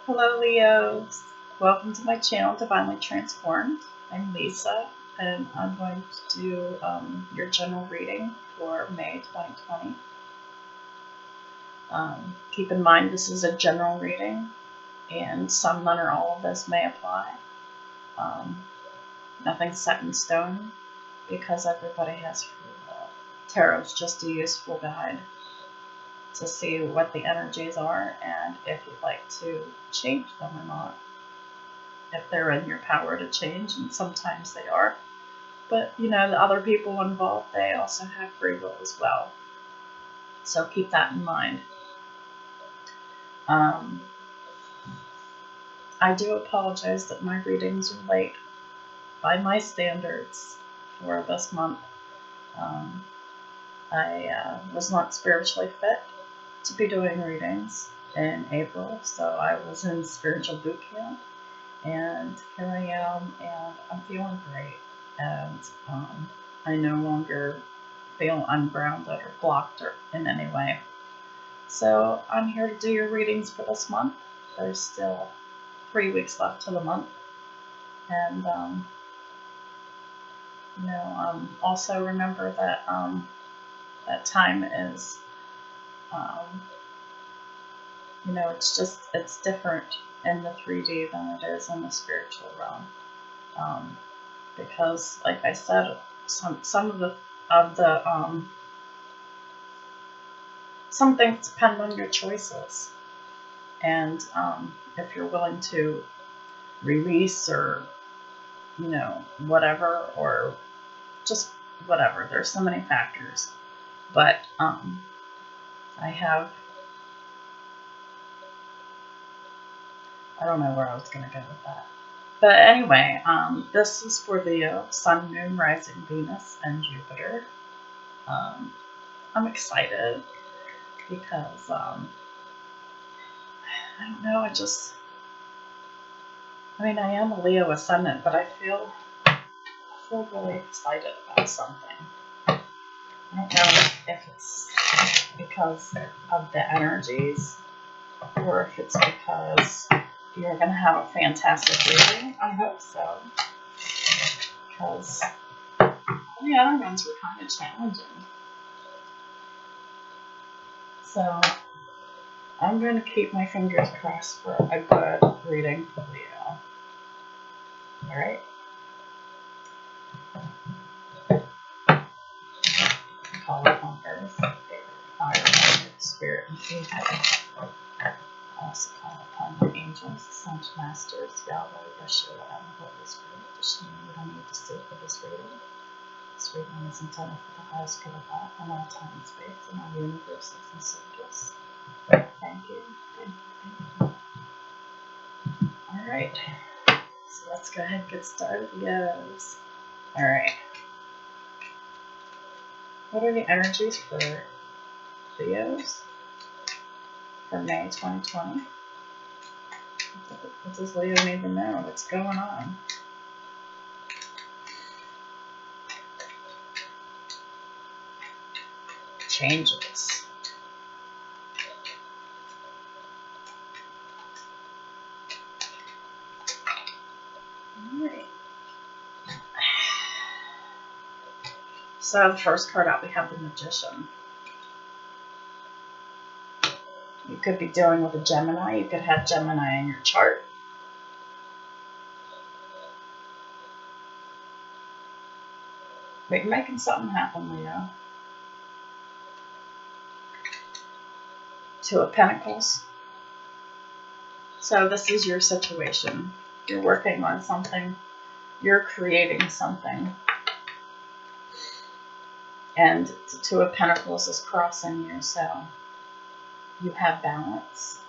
Hello, Leos. Welcome to my channel, Divinely Transformed. I'm Lisa, and I'm going to do your general reading for May 2020. Keep in mind, this is a general reading, and some, none, or all of this may apply. Nothing's set in stone because everybody has free will. Tarot's just a useful guide to see what the energies are and if you'd like to change them or not. If they're in your power to change, and sometimes they are. But, the other people involved, they also have free will as well. So keep that in mind. I do apologize that my readings are late by my standards for this month. I was not spiritually fit to be doing readings in April, so I was in spiritual boot camp, and here I am, and I'm feeling great, and I no longer feel ungrounded or blocked or in any way. So I'm here to do your readings for this month. There's still 3 weeks left to the month, and also remember that that time is, it's different in the 3D than it is in the spiritual realm. Because, like I said, some things depend on your choices, and if you're willing to release or whatever, or just whatever. There's so many factors, but I don't know where I was gonna go with that. But anyway, this is for Leo, Sun, Moon, Rising, Venus, and Jupiter. I'm excited because, I don't know, I am a Leo ascendant, but I feel really excited about something. I don't know if it's because of the energies or if it's because you're going to have a fantastic reading. I hope so, because the other ones were kind of challenging. So I'm going to keep my fingers crossed for a good reading for Leo. Alright? Call upon Earth, fire, spirit, and people. I also call upon the angels, Ascension Masters, Yahweh, Yeshua, and the Holy Spirit to show me what I need to see for this reading. This reading is intended for the highest good of all in all time and space, and all universes and circles. Thank you. Alright, so let's go ahead and get started, Leos. Alright. What are the energies for Leos for May 2020? What does Leo need to know? What's going on? Changes. Alright. So the first card out, we have the Magician. You could be dealing with a Gemini. You could have Gemini in your chart. But you're making something happen, Leo. Two of Pentacles. So this is your situation. You're working on something. You're creating something. And the Two of Pentacles is crossing you, so you have balance.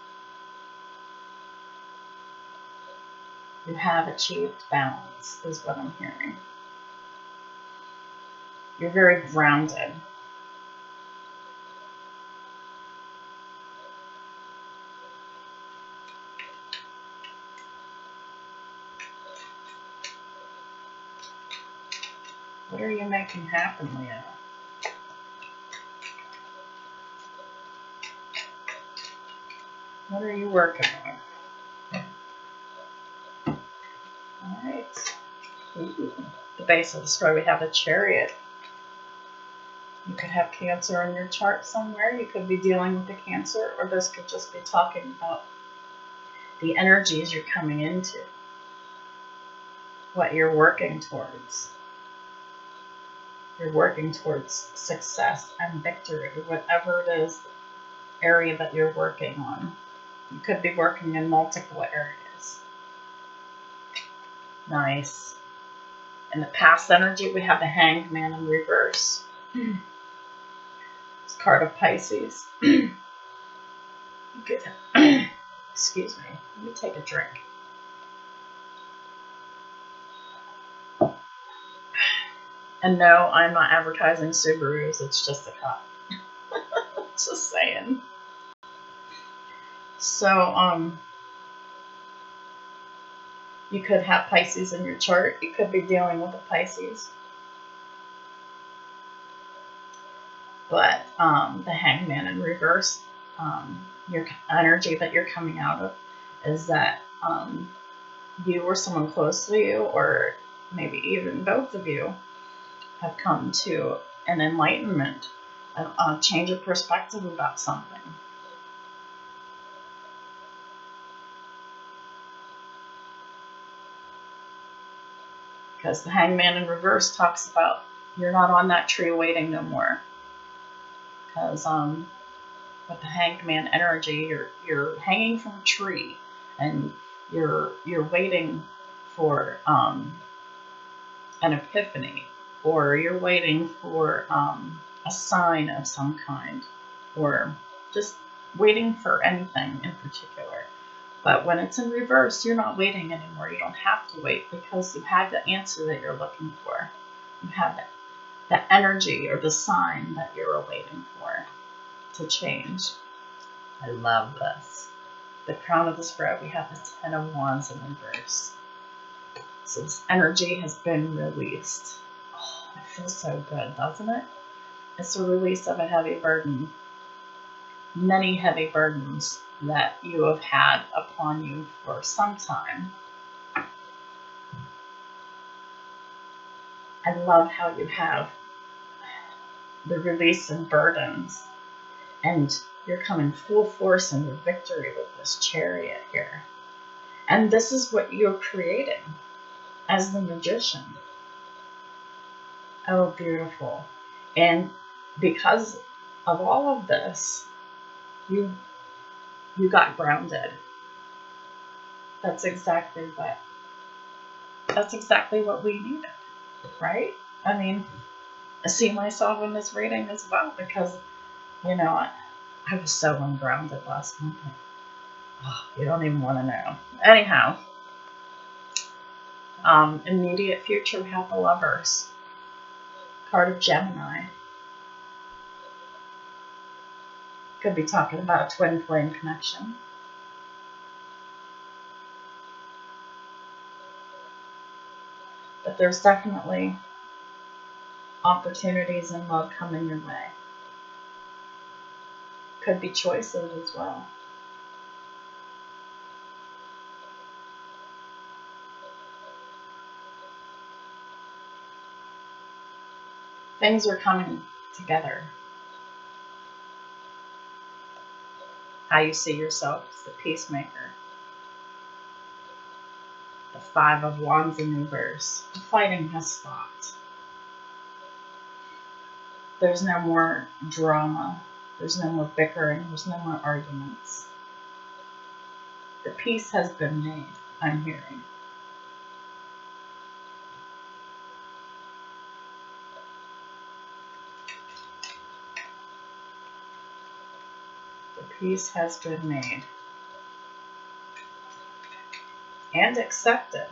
You have achieved balance, is what I'm hearing. You're very grounded. What are you making happen, Leo? What are you working on? Ooh. The base of the square, we have the Chariot. You could have Cancer in your chart somewhere. You could be dealing with the Cancer, or this could just be talking about the energies you're coming into, what you're working towards. You're working towards success and victory, whatever it is, area that you're working on. You could be working in multiple areas. Nice. In the past energy, we have the Hanged Man in reverse. It's card of Pisces. You could, excuse me, let me take a drink. And no, I'm not advertising Subarus, it's just a cup. Just saying. So, you could have Pisces in your chart. You could be dealing with a Pisces. But the Hangman in reverse, your energy that you're coming out of is that you or someone close to you, or maybe even both of you, have come to an enlightenment, a change of perspective about something. Because the Hangman in reverse talks about you're not on that tree waiting no more. Because with the Hangman energy, you're hanging from a tree, and you're waiting for an epiphany, or you're waiting for a sign of some kind, or just waiting for anything in particular. But when it's in reverse, you're not waiting anymore. You don't have to wait, because you have the answer that you're looking for. You have the energy or the sign that you're awaiting for to change. I love this. The crown of the spread, we have the Ten of Wands in reverse. So this energy has been released. Oh, it feels so good, doesn't it? It's a release of a heavy burden. Many heavy burdens that you have had upon you for some time. I love how you have the release of burdens, and you're coming full force into victory with this Chariot here. And this is what you're creating as the Magician. Oh, beautiful. And because of all of this, you got grounded. That's exactly what we needed, right? I mean, I see myself in this reading as well, because, I was so ungrounded last month. Oh, you don't even want to know. Anyhow, immediate future, we have the Lovers. Card of Gemini. Could be talking about a twin flame connection. But there's definitely opportunities in love coming your way. Could be choices as well. Things are coming together. How you see yourself as the peacemaker. The Five of Wands in reverse. The fighting has stopped. There's no more drama. There's no more bickering. There's no more arguments. The peace has been made, I'm hearing. The peace has been made. And accepted,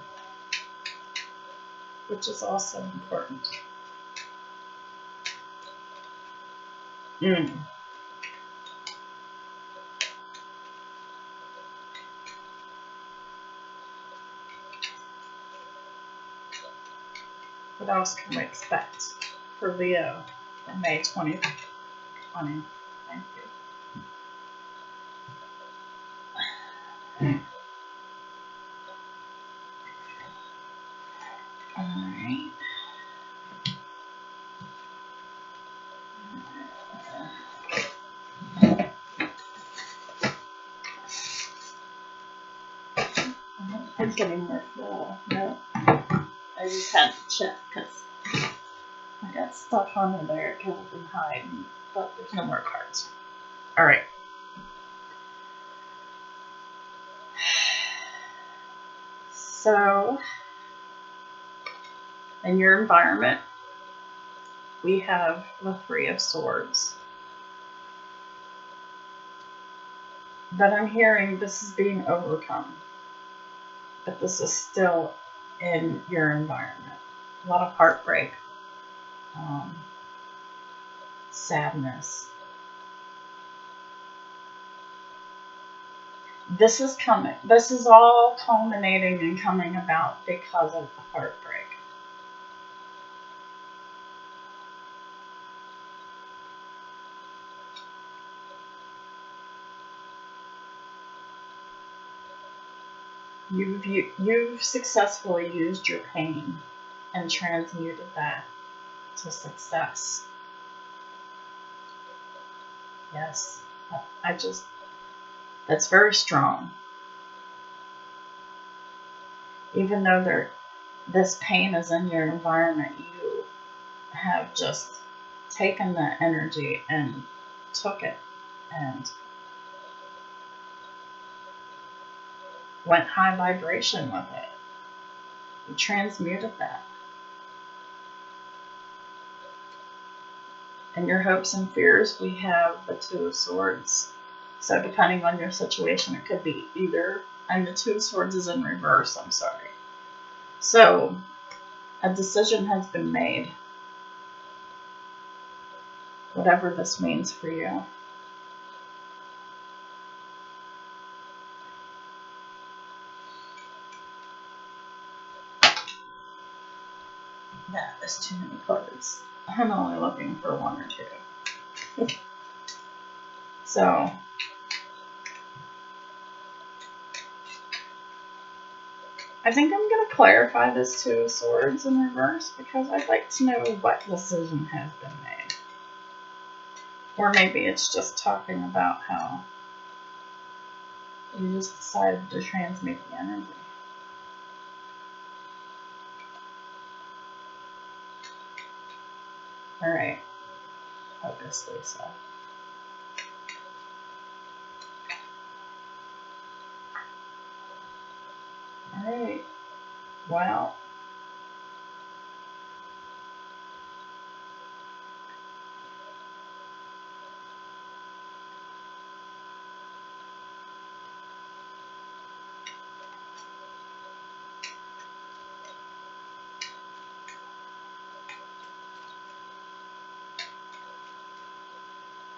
which is also important. What else can we expect for Leo in May 2020? Thank you. is getting more full. No, I just had to check because I got stuff under there because I've been hiding, but there's no more cards. All right. So, in your environment, we have the Three of Swords. But I'm hearing this is being overcome. But this is still in your environment. A lot of heartbreak, sadness. This is coming. This is all culminating and coming about because of the heartbreak. You've successfully used your pain and transmuted that to success. Yes, that's very strong. Even though this pain is in your environment, you have just taken that energy and took it and went high vibration with it. You transmuted that. In your hopes and fears, we have the Two of Swords. So depending on your situation, it could be either, and the Two of Swords is in reverse, I'm sorry. So, a decision has been made. Whatever this means for you. That is too many cards. I'm only looking for one or two. So, I think I'm going to clarify this Two of Swords in reverse because I'd like to know what decision has been made. Or maybe it's just talking about how you just decided to transmute the energy. Alright. Focus, Lisa. Alright. Wow.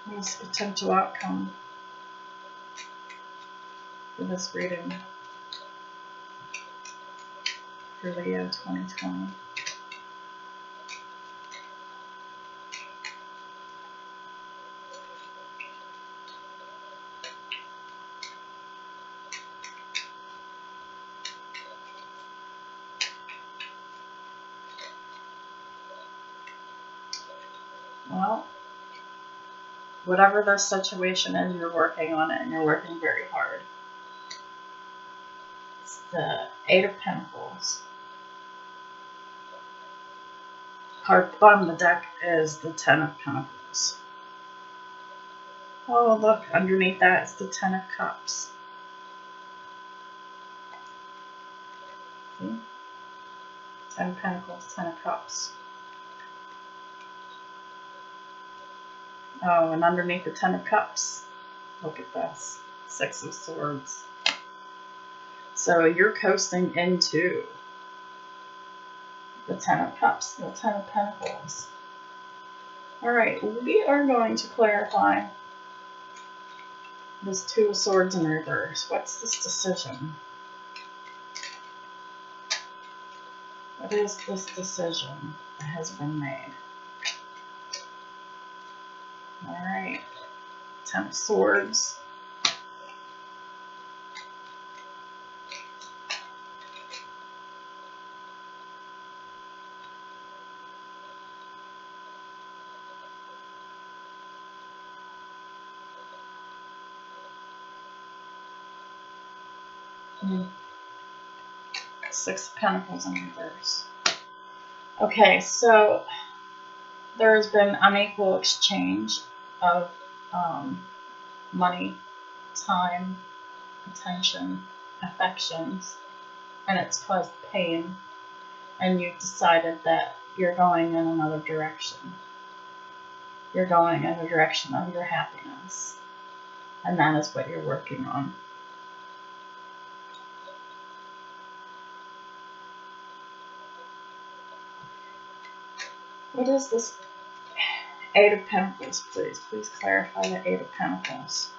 What's the potential outcome for this reading for Leo 2020? Well, whatever the situation is, you're working on it and you're working very hard. It's the Eight of Pentacles. Card at the bottom of the deck is the Ten of Pentacles. Oh, look, underneath that is the Ten of Cups. See? Ten of Pentacles, Ten of Cups. Oh, and underneath the Ten of Cups, look at this. Six of Swords. So you're coasting into the Ten of Cups, the Ten of Pentacles. Alright, we are going to clarify this Two of Swords in reverse. What's this decision? What is this decision that has been made? Alright, Ten of Swords. Six of Pentacles in reverse. Okay, so there has been unequal exchange of money, time, attention, affections, and it's caused pain, and you've decided that you're going in another direction. You're going in the direction of your happiness, and that is what you're working on. What is this Eight of Pentacles, please? Please clarify the Eight of Pentacles.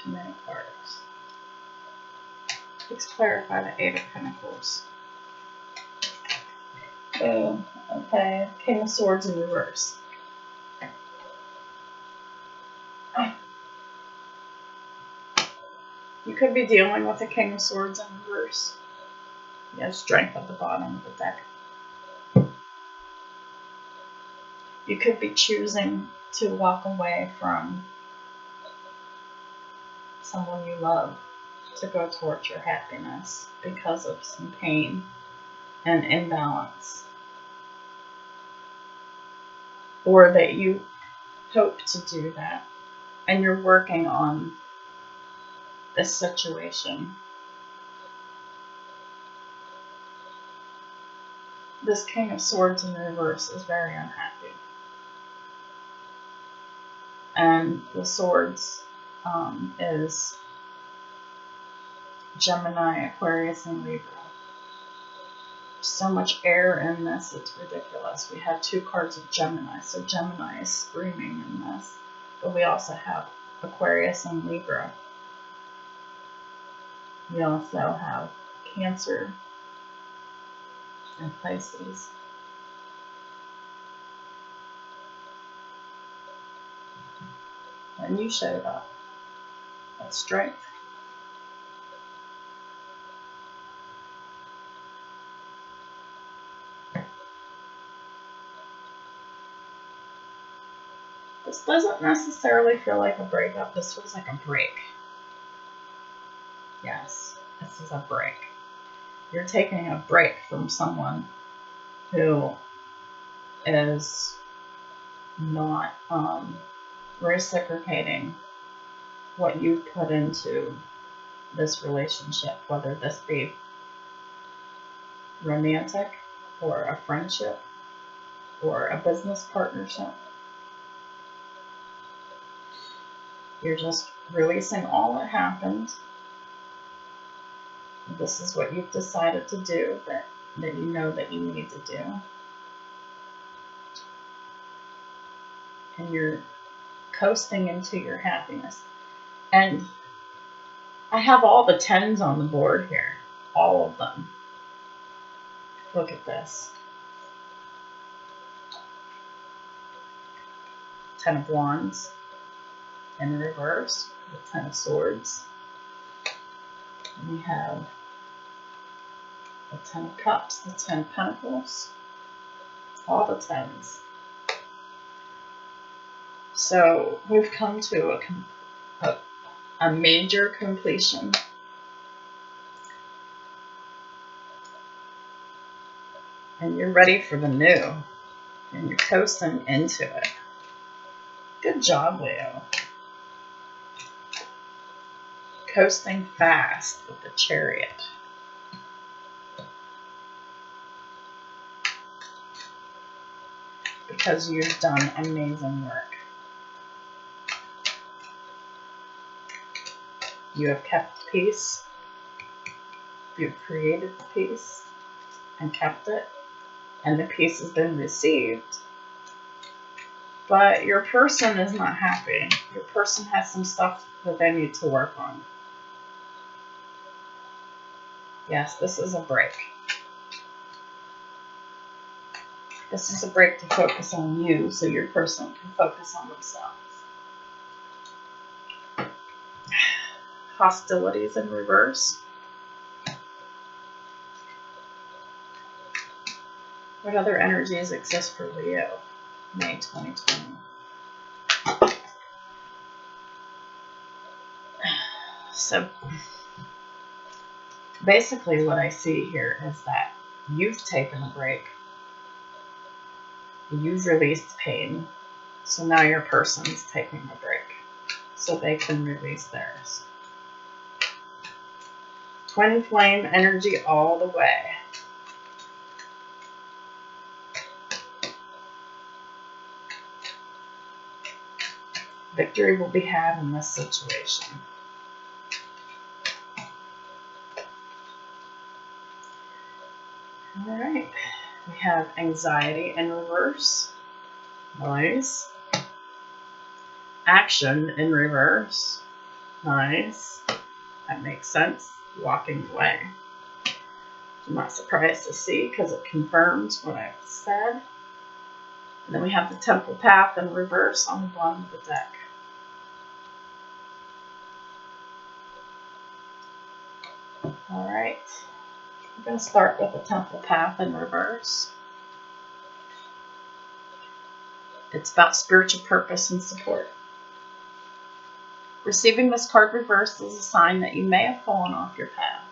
Too many cards. Let's clarify the Eight of Pentacles. Boom. Okay. King of Swords in reverse. You could be dealing with a King of Swords in reverse. You have Strength at the bottom of the deck. You could be choosing to walk away from someone you love to go towards your happiness because of some pain and imbalance. Or that you hope to do that and you're working on this situation. This King of Swords in reverse is very unhappy. And the Swords is Gemini, Aquarius, and Libra. So much air in this, it's ridiculous. We have two cards of Gemini, so Gemini is screaming in this. But we also have Aquarius and Libra. We also have Cancer and Pisces. And you showed up. That's strength. This doesn't necessarily feel like a breakup. This feels like a break. Yes, this is a break. You're taking a break from someone who is not reciprocating what you put into this relationship, whether this be romantic or a friendship or a business partnership. You're just releasing all that happened. This is what you've decided to do that you know that you need to do. And you're coasting into your happiness. And I have all the 10s on the board here. All of them. Look at this. 10 of Wands in reverse. The 10 of Swords. And we have the 10 of Cups, the 10 of Pentacles. All the 10s. So we've come to a major completion. And you're ready for the new. And you're coasting into it. Good job, Leo. Coasting fast with the Chariot. Because you've done amazing work. You have kept peace. You've created the peace and kept it. And the peace has been received. But your person is not happy. Your person has some stuff that they need to work on. Yes, this is a break. This is a break to focus on you so your person can focus on themselves. hostilities in reverse. What other energies exist for Leo, May 2020? So basically what I see here is that you've taken a break. You've released pain. So now your person's taking a break so they can release theirs. Twin flame energy all the way. Victory will be had in this situation. All right. We have anxiety in reverse. Nice. Action in reverse. Nice. That makes sense. Walking away. I'm not surprised to see because it confirms what I've said. And then we have the temple path in reverse on the bottom of the deck. All right. We're going to start with the temple path in reverse. It's about spiritual purpose and support. Receiving this card reversed is a sign that you may have fallen off your path.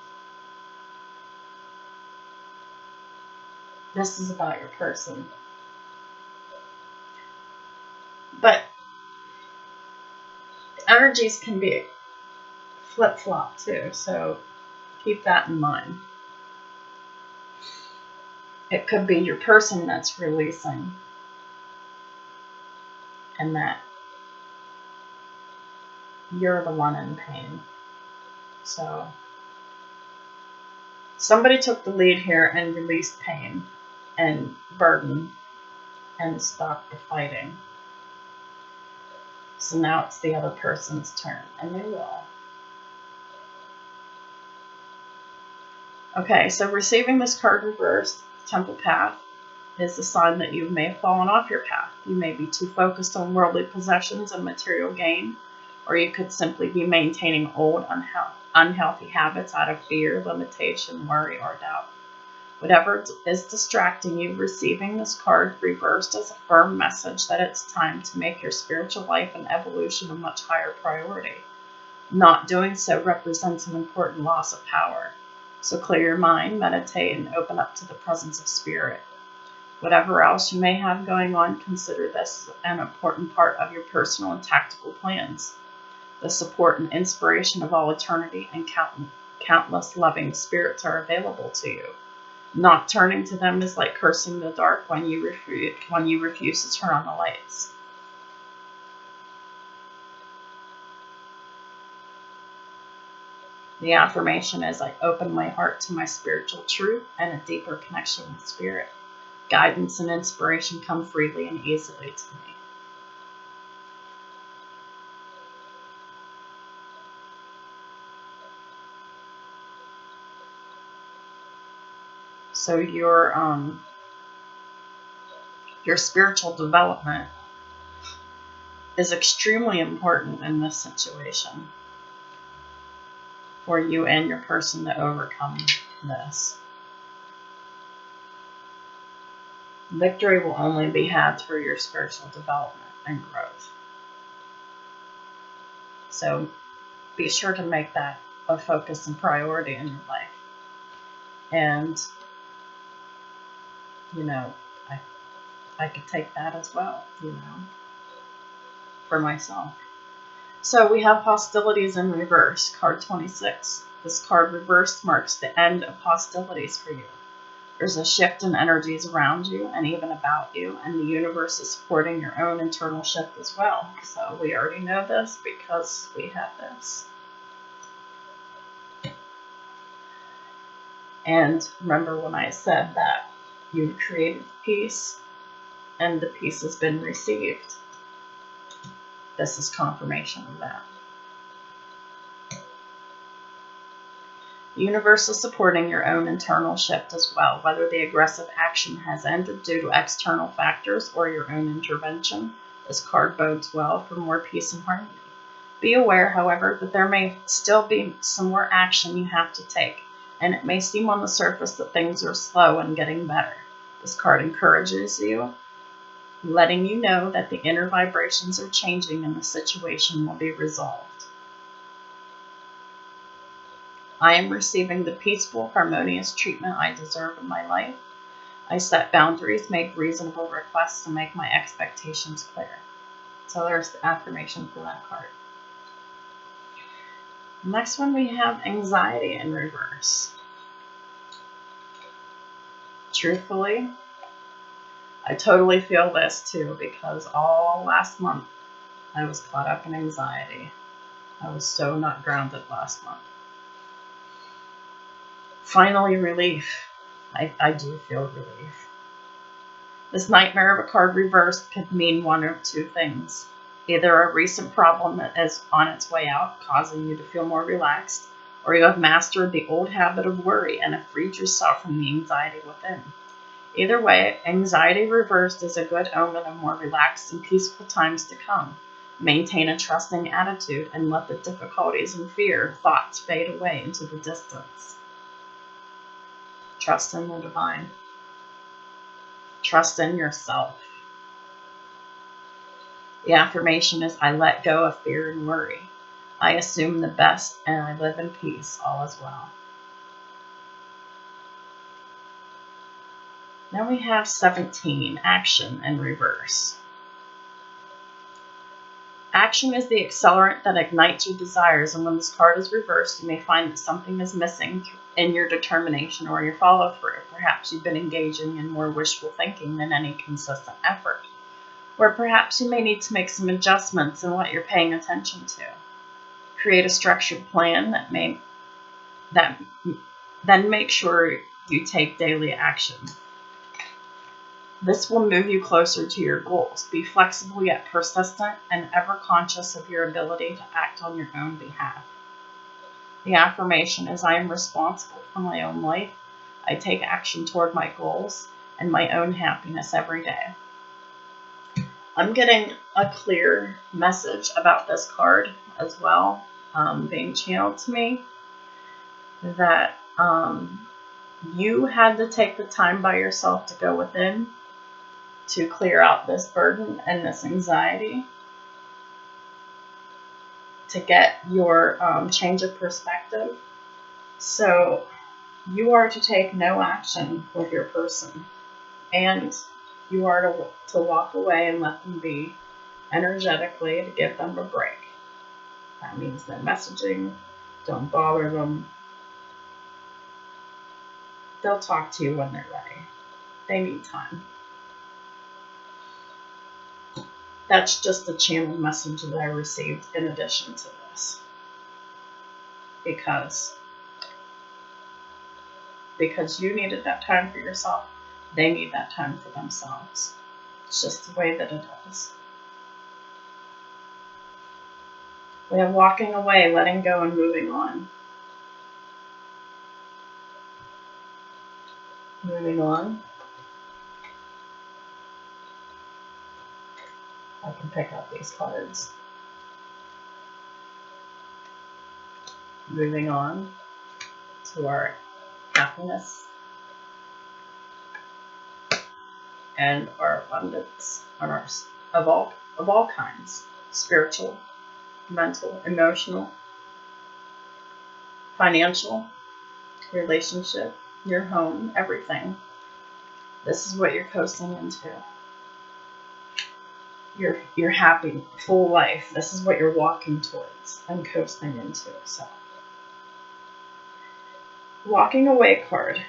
This is about your person. But energies can be flip-flop too, so keep that in mind. It could be your person that's releasing, and that you're the one in pain. So somebody took the lead here and released pain and burden and stopped the fighting. So now it's the other person's turn, and they will. Okay, so receiving this card reversed, Temple Path, is a sign that you may have fallen off your path. You may be too focused on worldly possessions and material gain, or you could simply be maintaining old, unhealthy habits out of fear, limitation, worry, or doubt. Whatever is distracting you, receiving this card reversed is a firm message that it's time to make your spiritual life and evolution a much higher priority. Not doing so represents an important loss of power. So clear your mind, meditate, and open up to the presence of spirit. Whatever else you may have going on, consider this an important part of your personal and tactical plans. The support and inspiration of all eternity and countless loving spirits are available to you. Not turning to them is like cursing the dark when you refuse to turn on the lights. The affirmation is, I open my heart to my spiritual truth and a deeper connection with spirit. Guidance and inspiration come freely and easily to me. So your spiritual development is extremely important in this situation for you and your person to overcome this. Victory will only be had through your spiritual development and growth. So be sure to make that a focus and priority in your life. And, I could take that as well, for myself. So we have hostilities in reverse, card 26. This card reversed marks the end of hostilities for you. There's a shift in energies around you and even about you, and the universe is supporting your own internal shift as well. So we already know this because we have this. And remember when I said that you've created peace and the peace has been received. This is confirmation of that. The universe is supporting your own internal shift as well, whether the aggressive action has ended due to external factors or your own intervention. This card bodes well for more peace and harmony. Be aware, however, that there may still be some more action you have to take, and it may seem on the surface that things are slow and getting better. This card encourages you, letting you know that the inner vibrations are changing and the situation will be resolved. I am receiving the peaceful, harmonious treatment I deserve in my life. I set boundaries, make reasonable requests, and make my expectations clear. So there's the affirmation for that card. Next one, we have anxiety in reverse. Truthfully, I totally feel this too, because all last month I was caught up in anxiety. I was so not grounded last month. Finally, relief. I do feel relief. This nightmare of a card reversed could mean one of two things. Either a recent problem that is on its way out, causing you to feel more relaxed, or you have mastered the old habit of worry and have freed yourself from the anxiety within. Either way, anxiety reversed is a good omen of more relaxed and peaceful times to come. Maintain a trusting attitude and let the difficulties and fear thoughts fade away into the distance. Trust in the divine. Trust in yourself. The affirmation is, I let go of fear and worry. I assume the best and I live in peace. All is well. Now we have 17, action in reverse. Action is the accelerant that ignites your desires, and when this card is reversed, you may find that something is missing in your determination or your follow-through. Perhaps you've been engaging in more wishful thinking than any consistent effort. Or perhaps you may need to make some adjustments in what you're paying attention to. Create a structured plan then make sure you take daily action. This will move you closer to your goals. Be flexible yet persistent and ever conscious of your ability to act on your own behalf. The affirmation is, I am responsible for my own life. I take action toward my goals and my own happiness every day. I'm getting a clear message about this card as well, being channeled to me, that you had to take the time by yourself to go within to clear out this burden and this anxiety, to get your change of perspective. So you are to take no action with your person, and you are to walk away and let them be energetically, to give them a break. That means no messaging, don't bother them. They'll talk to you when they're ready. They need time. That's just a channeled message that I received in addition to this. Because you needed that time for yourself, they need that time for themselves. It's just the way that it is. We have walking away, letting go, and moving on. Moving on. I can pick up these cards. Moving on to our happiness and our abundance of all kinds: spiritual, mental, emotional, financial, relationship, your home, everything. This is what you're coasting into. Your happy, full life. This is what you're walking towards and coasting into. So, walking away card.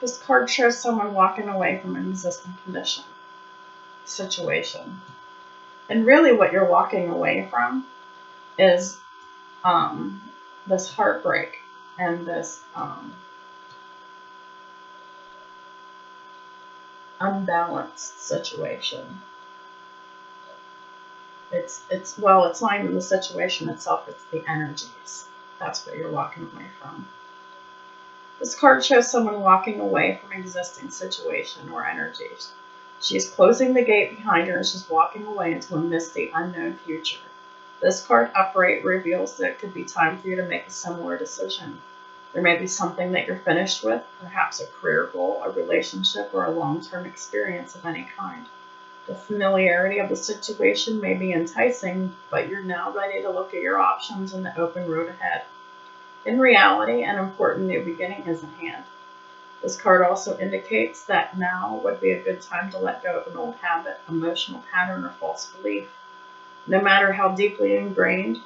This card shows someone walking away from an existing condition, situation. And really what you're walking away from is this heartbreak and this unbalanced situation. It's not even the situation itself, it's the energies. That's what you're walking away from. This card shows someone walking away from an existing situation or energies. She's closing the gate behind her and she's walking away into a misty, unknown future. This card, Upright, reveals that it could be time for you to make a similar decision. There may be something that you're finished with, perhaps a career goal, a relationship, or a long-term experience of any kind. The familiarity of the situation may be enticing, but you're now ready to look at your options and the open road ahead. In reality, an important new beginning is at hand. This card also indicates that now would be a good time to let go of an old habit, emotional pattern, or false belief. No matter how deeply ingrained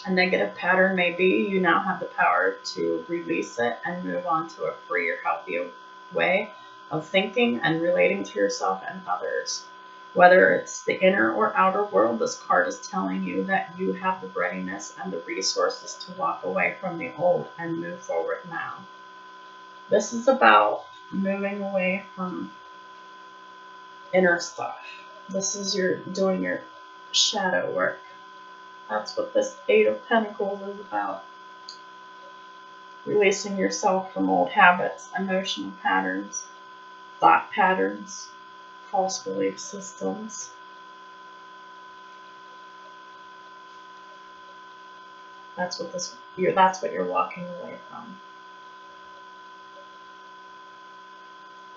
a negative pattern may be, you now have the power to release it and move on to a freer, healthier way of thinking and relating to yourself and others. Whether it's the inner or outer world, this card is telling you that you have the readiness and the resources to walk away from the old and move forward now. This is about moving away from inner stuff. This is doing your shadow work. That's what this Eight of Pentacles is about. Releasing yourself from old habits, emotional patterns, thought patterns, false belief systems. That's what you're walking away from.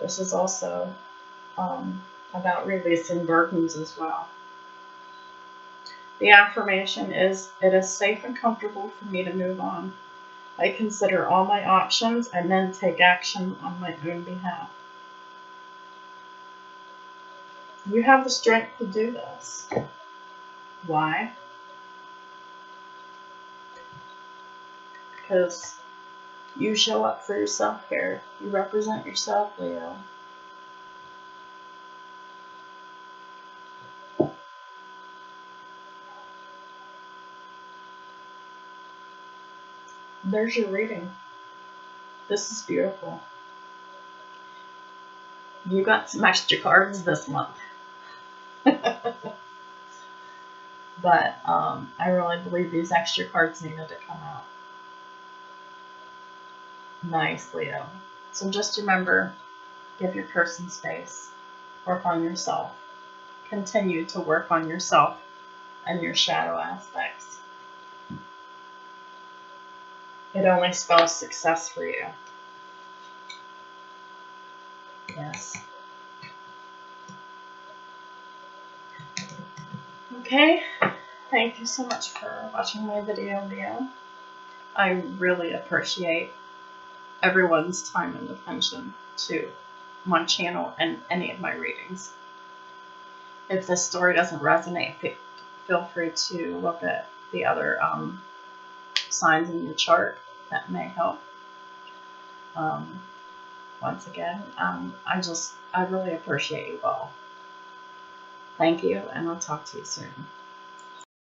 This is also about releasing burdens as well. The affirmation is, it is safe and comfortable for me to move on. I consider all my options and then take action on my own behalf. You have the strength to do this. Why? Because you show up for yourself here. You represent yourself, Leo. There's your reading. This is beautiful. You got some extra cards this month. But I really believe these extra cards needed to come out. Nice, Leo. So just remember, give your person space. Work on yourself. Continue to work on yourself and your shadow aspects. It only spells success for you. Yes. Okay. Thank you so much for watching my video, Leo. I really appreciate everyone's time and attention to my channel and any of my readings. If this story doesn't resonate, feel free to look at the other signs in your chart that may help. Once again, I really appreciate you all. Thank you, and I'll talk to you soon.